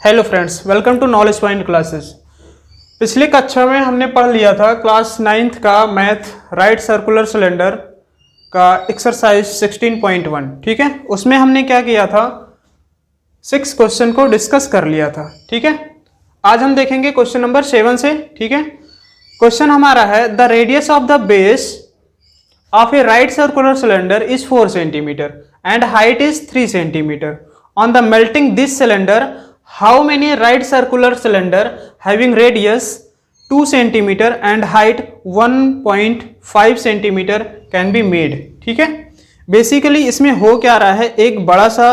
Hello friends, welcome to knowledge point classes. पिछली कक्षा में हमने पढ़ लिया था क्लास 9th का मैथ राइट सर्कुलर सिलेंडर का एक्सरसाइज 16.1। ठीक है, उसमें हमने क्या किया था, 6 क्वेश्चन को डिस्कस कर लिया था। ठीक है, आज हम देखेंगे क्वेश्चन नंबर 7 से। ठीक है, क्वेश्चन हमारा है the radius of the base of a right circular cylinder is 4 centimeter and height is 3 centimeter. On the melting this cylinder, how many right circular cylinder having radius 2 centimeter and height 1.5 centimeter can be made? ठीक है, basically इसमें हो क्या रहा है, एक बड़ा सा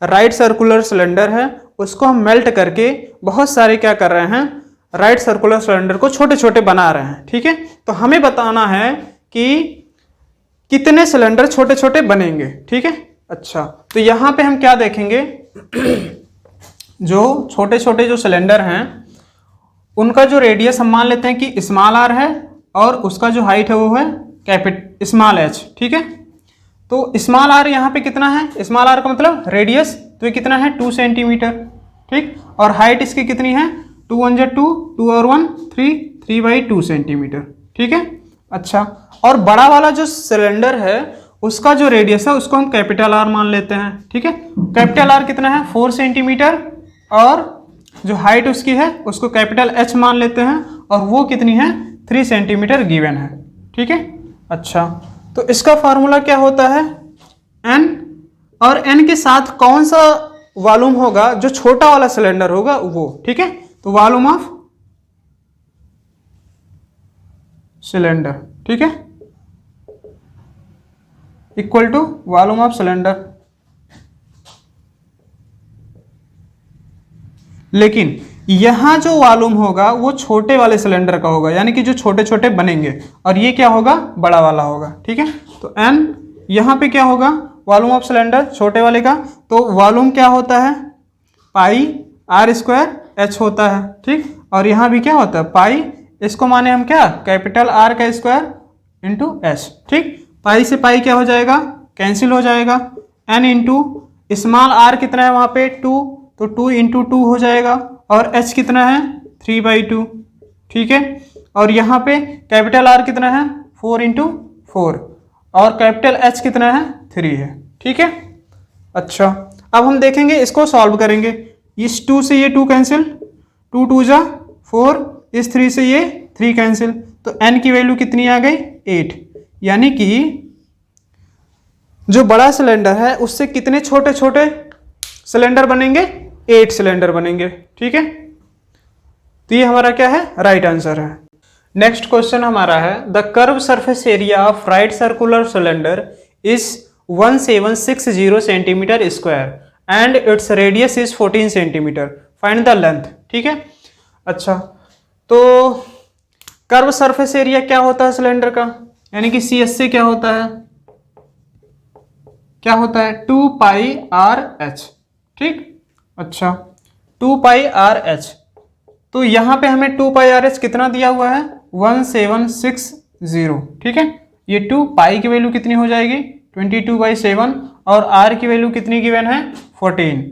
राइट सर्कुलर सिलेंडर है, उसको हम मेल्ट करके बहुत सारे क्या कर रहे हैं, राइट सर्कुलर सिलेंडर को छोटे छोटे बना रहे हैं। ठीक है, तो हमें बताना है कि कितने सिलेंडर छोटे छोटे बनेंगे। ठीक है, अच्छा तो यहां पे हम क्या देखेंगे, जो छोटे छोटे जो सिलेंडर हैं उनका जो रेडियस हम मान लेते हैं कि स्मॉल आर है और उसका जो हाइट है वो है स्मॉल एच। ठीक है, तो स्मॉल आर यहाँ पे कितना है, स्मॉल आर का मतलब रेडियस, तो ये कितना है 2 सेंटीमीटर। ठीक, और हाइट इसकी कितनी है 2 1 जा 2, 2 और 1 3, 3/2 सेंटीमीटर। ठीक है, अच्छा और बड़ा वाला जो सिलेंडर है उसका जो रेडियस है उसको हम कैपिटल आर मान लेते हैं। ठीक है, कैपिटल आर कितना है 4 सेंटीमीटर और जो हाइट उसकी है उसको कैपिटल एच मान लेते हैं और वो कितनी है 3 सेंटीमीटर गिवन है। ठीक है, अच्छा तो इसका फार्मूला क्या होता है एन, और एन के साथ कौन सा वॉल्यूम होगा जो छोटा वाला सिलेंडर होगा वो। ठीक है, तो वॉल्यूम ऑफ सिलेंडर, ठीक है, equal to volume of cylinder. लेकिन यहां जो वॉल्यूम होगा वो छोटे वाले सिलेंडर का होगा, यानी कि जो छोटे छोटे बनेंगे, और ये क्या होगा बड़ा वाला होगा। ठीक है, तो एन यहां पे क्या होगा वॉल्यूम ऑफ सिलेंडर छोटे वाले का, तो वॉल्यूम क्या होता है पाई आर स्क्वायर एच होता है। ठीक, और यहां भी क्या होता है पाई, इसको माने हम क्या कैपिटल आर का स्क्वायर इंटू एच। ठीक, पाई से पाई क्या हो जाएगा कैंसिल हो जाएगा, एन इंटू स्मॉल आर कितना है वहां पे 2, तो 2 इंटू 2 हो जाएगा, और एच कितना है 3/2। ठीक है, और यहाँ पे कैपिटल आर कितना है 4 इंटू 4 और कैपिटल एच कितना है 3 है। ठीक है, अच्छा अब हम देखेंगे इसको सॉल्व करेंगे। इस 2 से ये 2 कैंसिल, 2 2 जा 4, इस 3 से ये 3 कैंसिल, तो n की वैल्यू कितनी आ गई 8। यानी कि जो बड़ा सिलेंडर है उससे कितने छोटे छोटे सिलेंडर बनेंगे 8 सिलेंडर बनेंगे। ठीक है, तो ये हमारा क्या है राइट आंसर है। नेक्स्ट क्वेश्चन हमारा है the curve surface area of right circular cylinder is 1760 centimetre square and its radius is 14 centimetre, find the length. ठीक है, अच्छा तो कर्व सरफेस एरिया क्या होता है सिलेंडर का, यानी कि सी एस से क्या होता है 2 पाई आर एच। ठीक, अच्छा 2 पाई आर एच, तो यहां पे हमें 2 पाई आर एच कितना दिया हुआ है 1760। ठीक है, ये 2 पाई की वैल्यू कितनी हो जाएगी 22/7 और आर की वैल्यू कितनी गिवन है 14,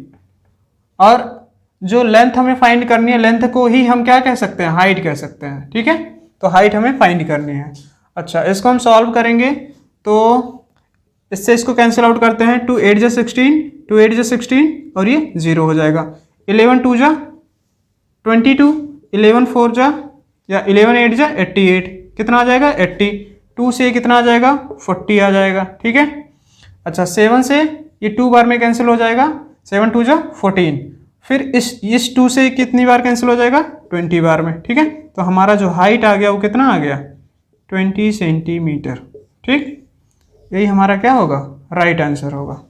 और जो लेंथ हमें फाइंड करनी है, लेंथ को ही हम क्या कह सकते हैं हाइट कह सकते हैं। ठीक है, तो हाइट हमें फाइंड करनी है। अच्छा इसको हम सॉल्व करेंगे तो इससे इसको कैंसिल आउट करते हैं, 2 8 जा 16, 2 8 जा 16 और ये 0 हो जाएगा, 11 2 जा 22, 11 4 जा या 11 8 जा 88, कितना आ जाएगा 80, 2 से कितना आ जाएगा 40 आ जाएगा। ठीक है, अच्छा 7 से ये 2 बार में कैंसिल हो जाएगा, 7 2 जा 14, फिर इस 2 से कितनी बार कैंसिल हो जाएगा 20 बार में। ठीक है, तो हमारा जो हाइट आ गया वो कितना आ गया 20 सेंटीमीटर। ठीक, यही हमारा क्या होगा राइट आंसर होगा।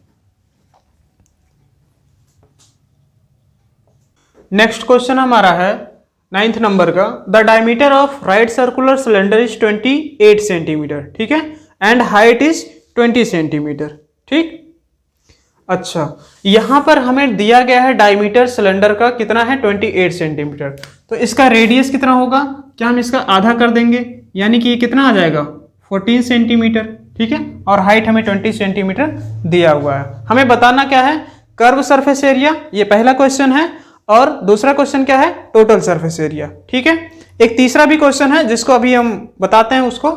नेक्स्ट क्वेश्चन हमारा है 9th नंबर का the diameter of right circular cylinder is 28 centimetre. ठीक है, एंड हाइट इज 20 सेंटीमीटर। ठीक, अच्छा यहां पर हमें दिया गया है डायमीटर सिलेंडर का कितना है 28 सेंटीमीटर, तो इसका रेडियस कितना होगा, क्या हम इसका आधा कर देंगे, यानी कि ये कितना आ जाएगा 14 सेंटीमीटर। ठीक है, और हाइट हमें 20 सेंटीमीटर दिया हुआ है। हमें बताना क्या है कर्व सरफेस एरिया, ये पहला क्वेश्चन है, और दूसरा क्वेश्चन क्या है, टोटल सरफेस एरिया। ठीक है, एक तीसरा भी क्वेश्चन है जिसको अभी हम बताते हैं उसको।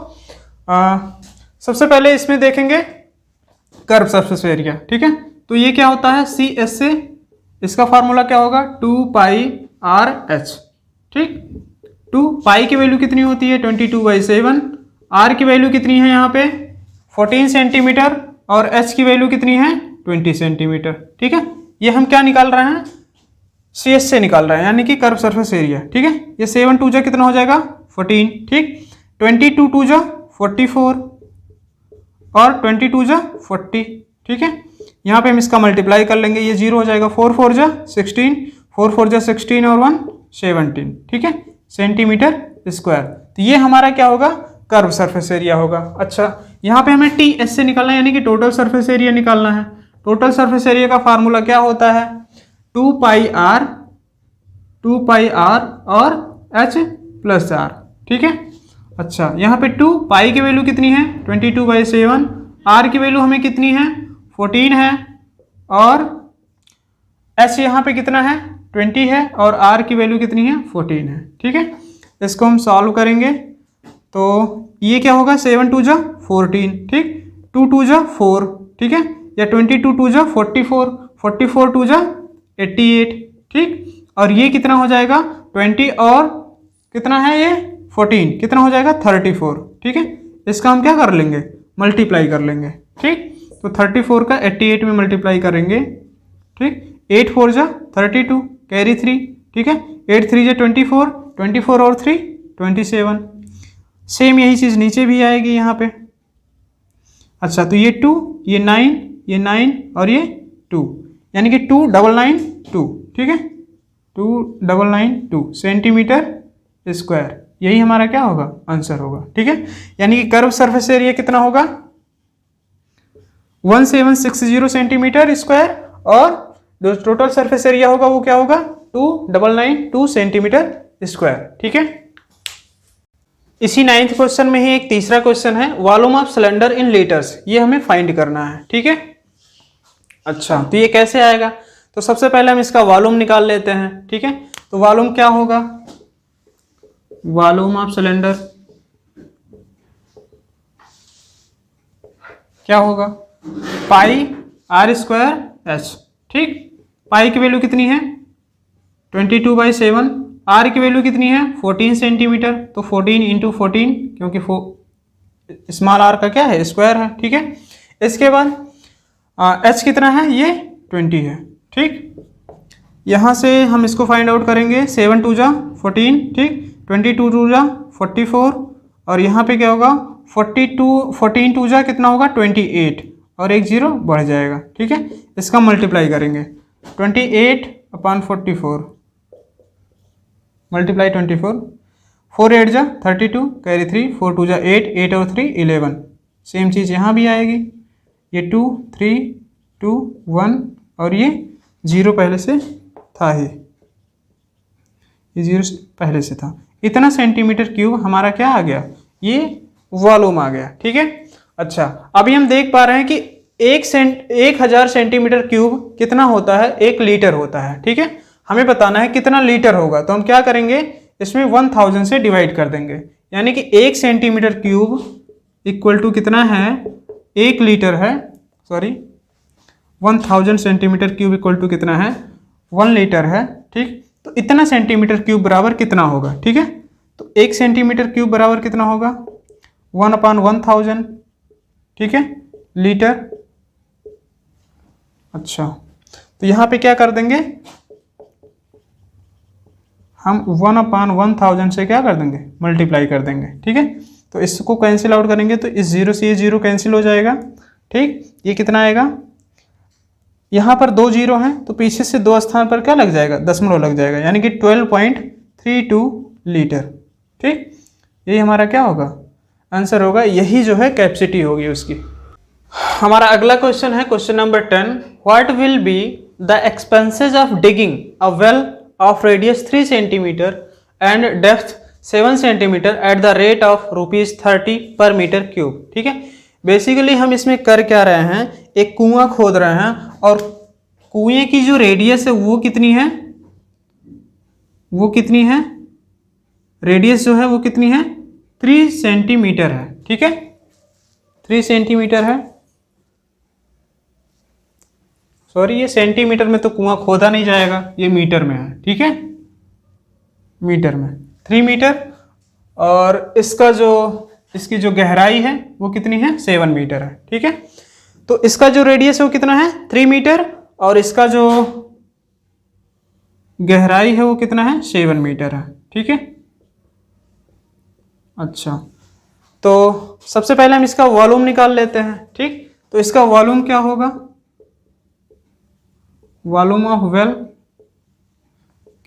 सबसे पहले इसमें देखेंगे कर्व सरफेस एरिया। ठीक है, तो ये क्या होता है, सी एस से, इसका फार्मूला क्या होगा 2πr/h। ठीक, 2 की वैल्यू कितनी होती है 22/7, r की वैल्यू कितनी है यहाँ पे 14 सेंटीमीटर और h की वैल्यू कितनी है 20 सेंटीमीटर। ठीक है, ये हम क्या निकाल रहे हैं, सी एस से निकाल रहे हैं, यानी कि कर्व सरफेस एरिया। ठीक है, ये 7 2 जा कितना हो जाएगा 14। ठीक, 22 2 जा 44 और 22 जा 40। ठीक है, यहाँ पे हम इसका मल्टीप्लाई कर लेंगे, ये 0 हो जाएगा, 4 4 जा 16, 4 4 जा 16 और 1 17। ठीक है, सेंटीमीटर स्क्वायर। तो ये हमारा क्या होगा, कर्व सरफेस एरिया होगा। अच्छा, यहाँ पे हमें टी एस से निकालना है, यानी कि टोटल सरफेस एरिया निकालना है। टोटल सरफेस एरिया का फार्मूला क्या होता है 2πr और h+r। ठीक है, अच्छा यहाँ पे 2 पाई की वैल्यू कितनी है 22/7, r की वैल्यू हमें कितनी है 14 है और h यहाँ पे कितना है 20 है और r की वैल्यू कितनी है 14 है। ठीक है, इसको हम सॉल्व करेंगे तो ये क्या होगा 7 2 जा 14। ठीक, 2 2 जा 4। ठीक है, या 22 2 जा 44, 44 2 जा 88। ठीक, और ये कितना हो जाएगा 20 और कितना है ये 14, कितना हो जाएगा 34। ठीक है, इसका हम क्या कर लेंगे मल्टीप्लाई कर लेंगे। ठीक, तो 34 का 88 में मल्टीप्लाई करेंगे। ठीक, 8 4 जा 32, कैरी 3। ठीक है, 8 3 जा 24, 24 और 3 27। सेम यही चीज़ नीचे भी आएगी यहाँ पे। अच्छा, तो ये 2, ये 9, ये 9 और ये 2, यानी कि 2992। ठीक है, 2992 सेंटीमीटर स्क्वायर, यही हमारा क्या होगा आंसर होगा। ठीक है, यानी कि कर्व सरफेस एरिया कितना होगा 1760 सेंटीमीटर स्क्वायर और जो टोटल सरफेस एरिया होगा वो क्या होगा 2992 सेंटीमीटर स्क्वायर। ठीक है, इसी 9th क्वेश्चन में ही एक तीसरा क्वेश्चन है, volume of cylinder in litres, ये हमें फाइंड करना है। ठीक है, अच्छा तो ये कैसे आएगा, तो सबसे पहले हम इसका वॉल्यूम निकाल लेते हैं। ठीक है, तो वॉल्यूम क्या होगा, वॉल्यूम ऑफ सिलेंडर क्या होगा πr²h। ठीक, पाई की वैल्यू कितनी है 22/7, r की वैल्यू कितनी है 14 सेंटीमीटर, तो 14 × 14 क्योंकि स्मॉल r का क्या है स्क्वायर है। ठीक है, इसके बाद h कितना है ये 20 है। ठीक, यहाँ से हम इसको फाइंड आउट करेंगे, 7 2 जा 14। ठीक, 22 2 जा 44 और यहाँ पे क्या होगा 14 2 जा कितना होगा 28 और एक 0 बढ़ जाएगा। ठीक है, इसका मल्टीप्लाई करेंगे 28/44 मल्टीप्लाई 24, 4 8 जा 32, कैरी 3, 4 2 जा 8, 8 और 3 11। सेम चीज़ यहाँ भी आएगी, ये 2 3 2 1 और ये 0 पहले से था ही, ये 0 पहले से था। इतना सेंटीमीटर क्यूब हमारा क्या आ गया, ये वॉल्यूम आ गया। ठीक है, अच्छा अभी हम देख पा रहे हैं कि 1000 सेंटीमीटर क्यूब कितना होता है 1 लीटर होता है। ठीक है, हमें बताना है कितना लीटर होगा, तो हम क्या करेंगे इसमें 1000 से डिवाइड कर देंगे, यानी कि 1 सेंटीमीटर क्यूब इक्वल टू कितना है 1 लीटर है, sorry 1000 centimetre cube equal to कितना है 1 लीटर है। ठीक, तो इतना सेंटीमीटर क्यूब बराबर कितना होगा। ठीक है, तो 1 सेंटीमीटर क्यूब बराबर कितना होगा 1/1000। ठीक है, लीटर। अच्छा, तो यहाँ पे क्या कर देंगे हम 1/1000 से क्या कर देंगे मल्टीप्लाई कर देंगे। ठीक है, तो इसको कैंसिल आउट करेंगे तो इस 0 से ये 0 कैंसिल हो जाएगा। ठीक, ये कितना आएगा, यहाँ पर 2 0 हैं तो पीछे से 2 स्थान पर क्या लग जाएगा दशमलव लग जाएगा, यानी कि 12.32 लीटर। ठीक, यही हमारा क्या होगा आंसर होगा, यही जो है कैपेसिटी होगी उसकी। हमारा अगला क्वेश्चन है question number 10, what will be the expenses of digging a well of radius 3 centimeter and depth 7 centimeter at the rate of ₹30 per meter cube। ठीक है, बेसिकली हम इसमें कर क्या रहे हैं, एक कुआं खोद रहे हैं और कुएं की जो रेडियस है वो कितनी है वो कितनी है, रेडियस जो है वो कितनी है 3 सेंटीमीटर है। ठीक है, 3 सेंटीमीटर है। सॉरी, ये सेंटीमीटर में तो कुआं खोदा नहीं जाएगा, ये मीटर में है। ठीक है, मीटर में 3 मीटर। और इसकी जो गहराई है वो कितनी है 7 मीटर है। ठीक है, तो इसका जो रेडियस है वो कितना है 3 मीटर और इसका जो गहराई है वो कितना है 7 मीटर है। ठीक है, अच्छा, तो सबसे पहले हम इसका वॉल्यूम निकाल लेते हैं। ठीक, तो इसका वॉल्यूम क्या होगा, वॉल्यूम ऑफ वेल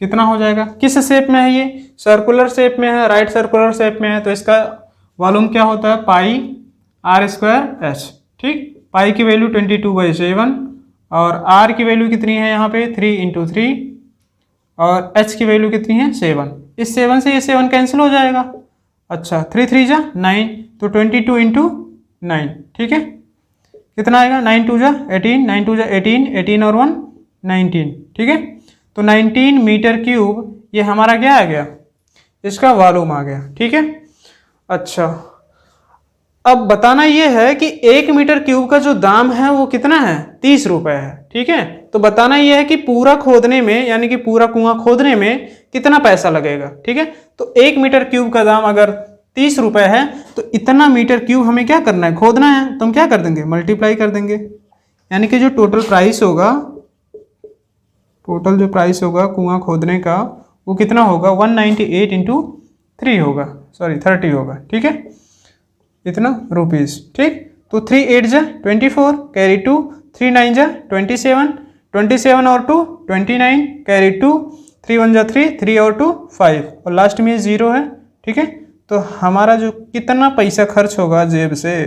कितना हो जाएगा, किस शेप में है, ये सर्कुलर शेप में है, राइट सर्कुलर शेप में है, तो इसका वॉल्यूम क्या होता है पाई r²h। ठीक, पाई की वैल्यू 22/7 और r की वैल्यू कितनी है यहाँ पे 3 × 3 और h की वैल्यू कितनी है 7। इस 7 से ये 7 कैंसिल हो जाएगा। अच्छा, 3 3 जा 9, तो 22 × 9। ठीक है, कितना आएगा 9 2 जा 18, 9 2 जा 18, 18 और 1 19। ठीक है, तो 19 मीटर क्यूब ये हमारा क्या आ गया, इसका वॉल्यूम आ गया। ठीक है, अच्छा, अब बताना ये है कि 1 मीटर क्यूब का जो दाम है वो कितना है 30 रुपए है। ठीक है, तो बताना ये है कि पूरा खोदने में यानी कि पूरा कुआं खोदने में कितना पैसा लगेगा। ठीक है, तो 1 मीटर क्यूब का दाम अगर 30 रुपए है तो इतना मीटर क्यूब हमें क्या करना है, खोदना है, तो हम क्या कर देंगे मल्टीप्लाई कर देंगे, यानी कि जो टोटल प्राइस होगा, टोटल जो प्राइस होगा कुआं खोदने का वो कितना होगा 198 × 3 होगा, सॉरी 30 होगा। ठीक है, इतना रुपीस। ठीक, तो 3 8 जा 24 कैरी 2, 3 9 जा 27, 27 और 2 29 कैरी 2, 3 1 जा 3, 3 और 2 5 और लास्ट में 0 है। ठीक है, तो हमारा जो कितना पैसा खर्च होगा जेब से,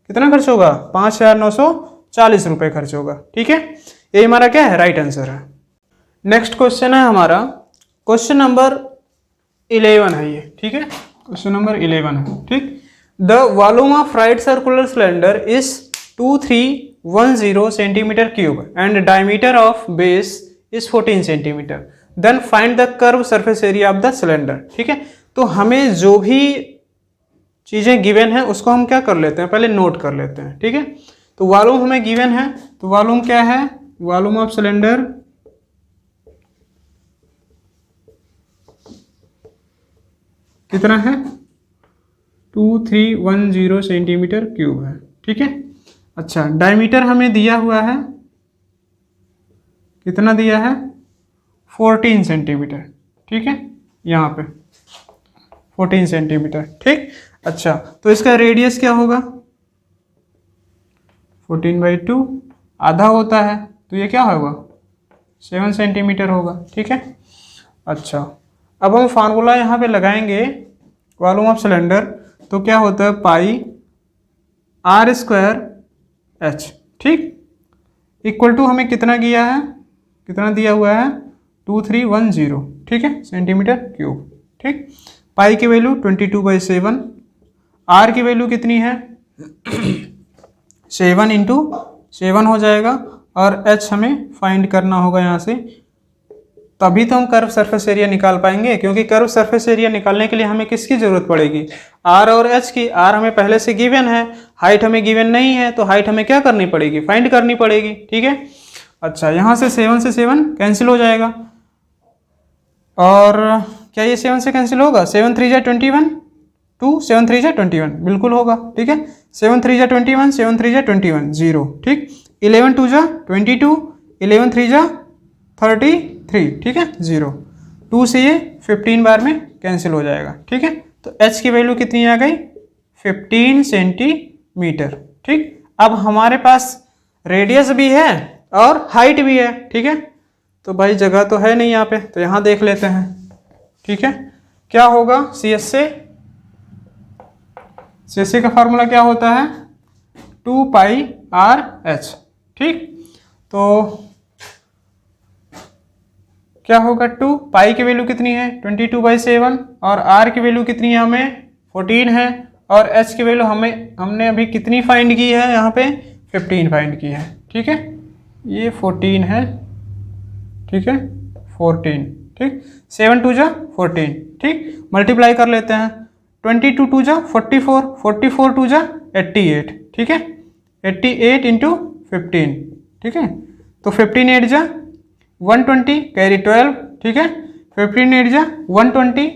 कितना खर्च होगा 5,940 रुपये खर्च होगा। ठीक है, ये हमारा क्या है राइट आंसर है। नेक्स्ट क्वेश्चन है हमारा क्वेश्चन नंबर 11 है ये। ठीक है, क्वेश्चन नंबर 11 है। ठीक, the volume of right circular cylinder is 2310 centimetre cube and diameter of base is 14 centimetre, then find the curve surface area of the cylinder. ठीक है, तो हमें जो भी चीज़ें गिवन है उसको हम क्या कर लेते हैं, पहले नोट कर लेते हैं। ठीक है, तो वॉल्यूम हमें गिवन है, तो वॉल्यूम क्या है, वॉल्यूम ऑफ सिलेंडर कितना है 2310 सेंटीमीटर क्यूब है। ठीक है, अच्छा, डायमीटर हमें दिया हुआ है, कितना दिया है 14 सेंटीमीटर। ठीक है, यहाँ पे 14 सेंटीमीटर। ठीक, अच्छा, तो इसका रेडियस क्या होगा 14/2 आधा होता है, तो ये क्या होगा 7 सेंटीमीटर होगा। ठीक है, अच्छा, अब हम फार्मूला यहाँ पे लगाएंगे वॉल्यूम ऑफ सिलेंडर, तो क्या होता है पाई r²h। ठीक, इक्वल टू हमें कितना दिया है, कितना दिया हुआ है 2310। ठीक है, सेंटीमीटर क्यूब। ठीक, पाई की वैल्यू 22/7, r की वैल्यू कितनी है 7 × 7 हो जाएगा और h हमें फाइंड करना होगा यहाँ से, तभी तो हम कर्व सरफेस एरिया निकाल पाएंगे, क्योंकि कर्व सरफेस एरिया निकालने के लिए हमें किसकी ज़रूरत पड़ेगी r और h की। r हमें पहले से गिवन है, हाइट हमें गिवन नहीं है, तो हाइट हमें क्या करनी पड़ेगी फाइंड करनी पड़ेगी। ठीक है, अच्छा, यहाँ से 7 से 7 कैंसिल हो जाएगा और क्या ये 7 से कैंसिल होगा, 7 3 जा 21, 2 7 3 जा 21 बिल्कुल होगा। ठीक है, 7 3 जा 21, 7 3 जा 21 0। ठीक, 11 2 जा 22, 11 3 जा 33। ठीक है, 0, 2 से ये 15 बार में कैंसिल हो जाएगा। ठीक है, तो h की वैल्यू कितनी आ गई 15 सेंटीमीटर। ठीक, अब हमारे पास रेडियस भी है और हाइट भी है। ठीक है, तो भाई जगह तो है नहीं यहाँ पे, तो यहाँ देख लेते हैं। ठीक है, क्या होगा सी एस का फार्मूला क्या होता है 2πr/h। ठीक, तो क्या होगा 2 पाई की वैल्यू कितनी है 22/7 और r की वैल्यू कितनी है हमें 14 है और h की वैल्यू हमने अभी कितनी फाइंड की है यहाँ पे 15 फाइंड की है। ठीक है, ये 14 है। ठीक है, 14। ठीक, 7 2 जा 14, ठीक, मल्टीप्लाई कर लेते हैं, 22 2 जा 44, 44 2 जा 88, ठीक है, 88 इंटू 15, ठीक है, तो 15 8 जा 120 कैरी 12, ठीक है, 15 8 जा 120,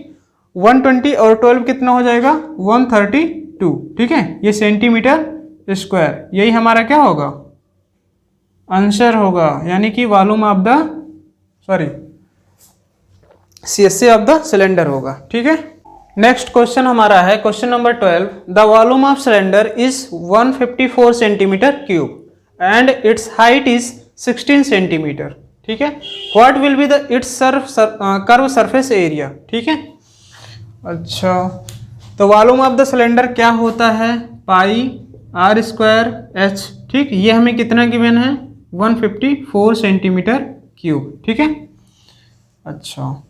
120 और 12 कितना हो जाएगा 132, ठीक है, ये सेंटीमीटर स्क्वायर, यही हमारा क्या होगा आंसर होगा, यानी कि volume of the CSA of the cylinder होगा, ठीक है। नेक्स्ट क्वेश्चन हमारा है question number 12, the volume of cylinder is 154 centimetre cube and it's height is 16 centimetre, ठीक है, what will be the it's curve surface area, ठीक है। अच्छा, तो वॉल्यूम ऑफ द सिलेंडर क्या होता है पाई आर स्क्वायर एच, ठीक, ये हमें कितना गिवन है 154 सेंटीमीटर क्यूब, ठीक है। अच्छा,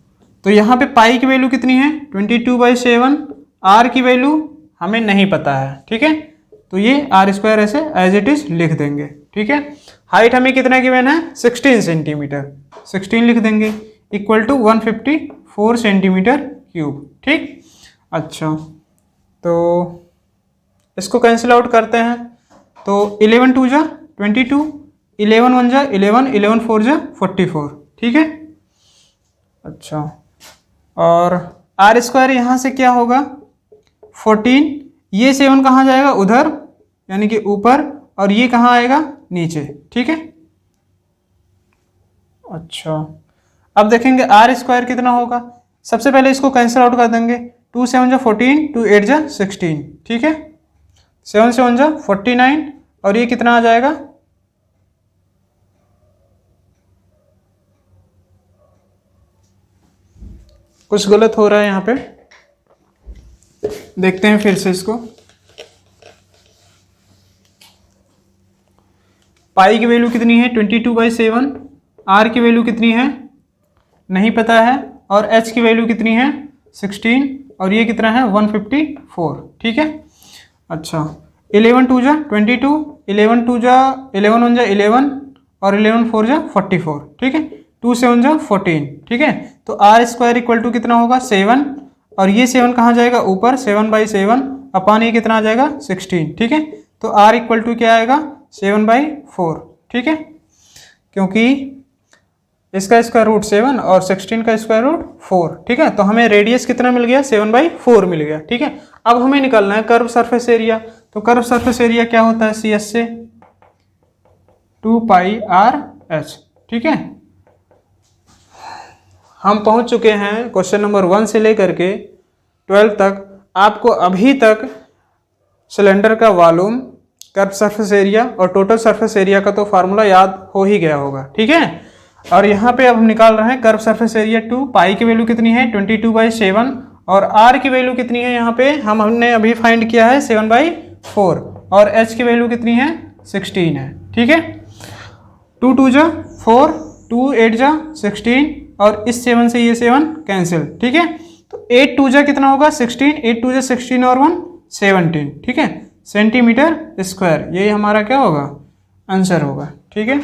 तो यहाँ पे पाई की वैल्यू कितनी है 22/7, आर की वैल्यू हमें नहीं पता है, ठीक है, तो ये आर स्क्वायर ऐसे एज इट इज लिख देंगे, ठीक है। हाइट हमें कितना गिवन है 16 सेंटीमीटर, 16 लिख देंगे, इक्वल टू 154 सेंटीमीटर क्यूब, ठीक। अच्छा, तो इसको कैंसिल आउट करते हैं, तो 11 2 जा 22, 11 1 जा 11, 11 4 जा 44, ठीक है। अच्छा, और आर स्क्वायर यहाँ से क्या होगा 14, ये 7 कहाँ जाएगा उधर यानी कि ऊपर, और ये कहाँ आएगा नीचे, ठीक है। अच्छा, अब देखेंगे आर स्क्वायर कितना होगा, सबसे पहले इसको कैंसिल आउट कर देंगे, 2 7 जा 14, 2 8 जा 16, ठीक है, 7 7 जा 49, और ये कितना आ जाएगा कुछ गलत हो रहा है यहाँ पे, देखते हैं फिर से इसको। पाई की वैल्यू कितनी है 22/7, आर की वैल्यू कितनी है नहीं पता है, और एच की वैल्यू कितनी है 16, और ये कितना है 154, ठीक है। अच्छा, 11 2 जा 22, 11 2 जा 11 1 जा 11, और 11 4 जा 44, ठीक है, 2 7 जा 14, ठीक है। तो आर स्क्वायर इक्वल टू कितना होगा 7, और ये 7 कहाँ जाएगा ऊपर, 7/7 अपॉन ये कितना आ जाएगा 16, ठीक है। तो आर इक्वल टू क्या आएगा 7/4, ठीक है, क्योंकि इसका स्क्वायर रूट 7 और 16 का स्क्वायर रूट 4, ठीक है। तो हमें रेडियस कितना मिल गया 7/4 मिल गया, ठीक है। अब हमें निकालना है कर्व सरफेस एरिया, तो कर्व सरफेस एरिया क्या होता है CS से 2πRH, ठीक है। हम पहुंच चुके हैं क्वेश्चन नंबर 1 से लेकर के 12 तक। आपको अभी तक सिलेंडर का वॉल्यूम, कर्व सरफेस एरिया और टोटल सरफेस एरिया का तो फार्मूला याद हो ही गया होगा, ठीक है। और यहाँ पे अब हम निकाल रहे हैं कर्व सरफेस एरिया 2, पाई की वैल्यू कितनी है 22/7, और आर की वैल्यू कितनी है यहाँ पे हमने अभी फाइंड किया है 7/4, और एच की वैल्यू कितनी है 16 है, ठीक है। 2 2 जा 4, 2 8 जा 16, और इस 7 से ये 7 कैंसिल, ठीक है। तो 8 2 जा कितना होगा 16, 8 2 जा 16 और 1 17, ठीक है, सेंटीमीटर स्क्वायर, यही हमारा क्या होगा आंसर होगा, ठीक है।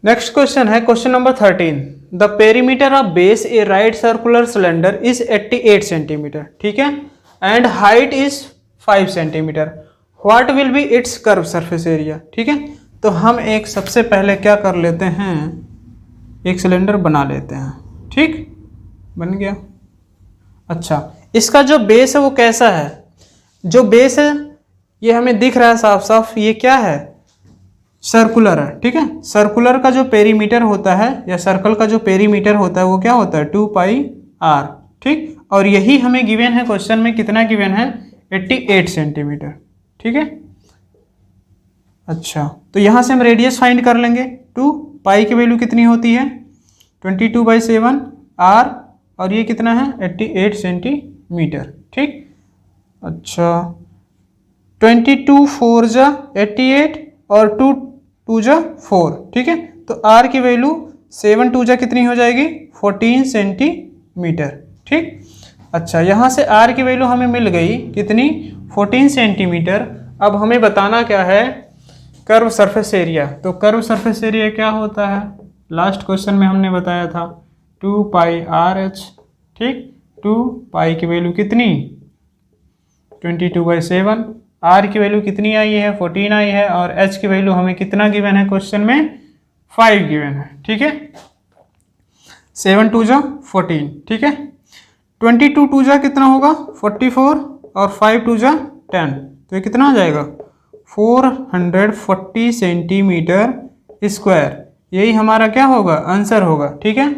नेक्स्ट क्वेश्चन है question number 13, the perimeter of base A right circular cylinder is 88 centimetre, ठीक है, and height is 5 centimetre, what will be it's curve surface area, ठीक है। तो हम एक सबसे पहले क्या कर लेते हैं, एक सिलेंडर बना लेते हैं, ठीक, बन गया। अच्छा, इसका जो बेस है वो कैसा है, जो बेस है ये हमें दिख रहा है साफ साफ, ये क्या है सर्कुलर है, ठीक है। सर्कुलर का जो पेरीमीटर होता है या सर्कल का जो पेरीमीटर होता है वो क्या होता है 2πr, ठीक, और यही हमें गिवन है क्वेश्चन में, कितना गिवन है 88 सेंटीमीटर, ठीक है। अच्छा, तो यहाँ से हम रेडियस फाइंड कर लेंगे, 2 पाई की वैल्यू कितनी होती है 22/7 r, और ये कितना है 88 सेंटीमीटर, ठीक। अच्छा, 22 4 जा 88 और 2 2 जा 4, ठीक है। तो r की वैल्यू 7 2 जा कितनी हो जाएगी 14 सेंटीमीटर, ठीक। अच्छा, यहाँ से r की वैल्यू हमें मिल गई कितनी 14 सेंटीमीटर। अब हमें बताना क्या है कर्व सरफेस एरिया। तो कर्व सरफेस एरिया क्या होता है, लास्ट क्वेश्चन में हमने बताया था 2 पाई आर एच, ठीक। 2 पाई की वैल्यू कितनी 22/7, आर की वैल्यू कितनी आई है 14 आई है, और एच की वैल्यू हमें कितना गिवन है क्वेश्चन में 5 गिवन है, ठीक है। 7 2 जा 14, ठीक है। 22 2 जा कितना होगा 44, और 5 2 जा 10, तो ये कितना आ जाएगा 440 सेंटीमीटर स्क्वायर। यही हमारा क्या होगा आंसर होगा, ठीक है।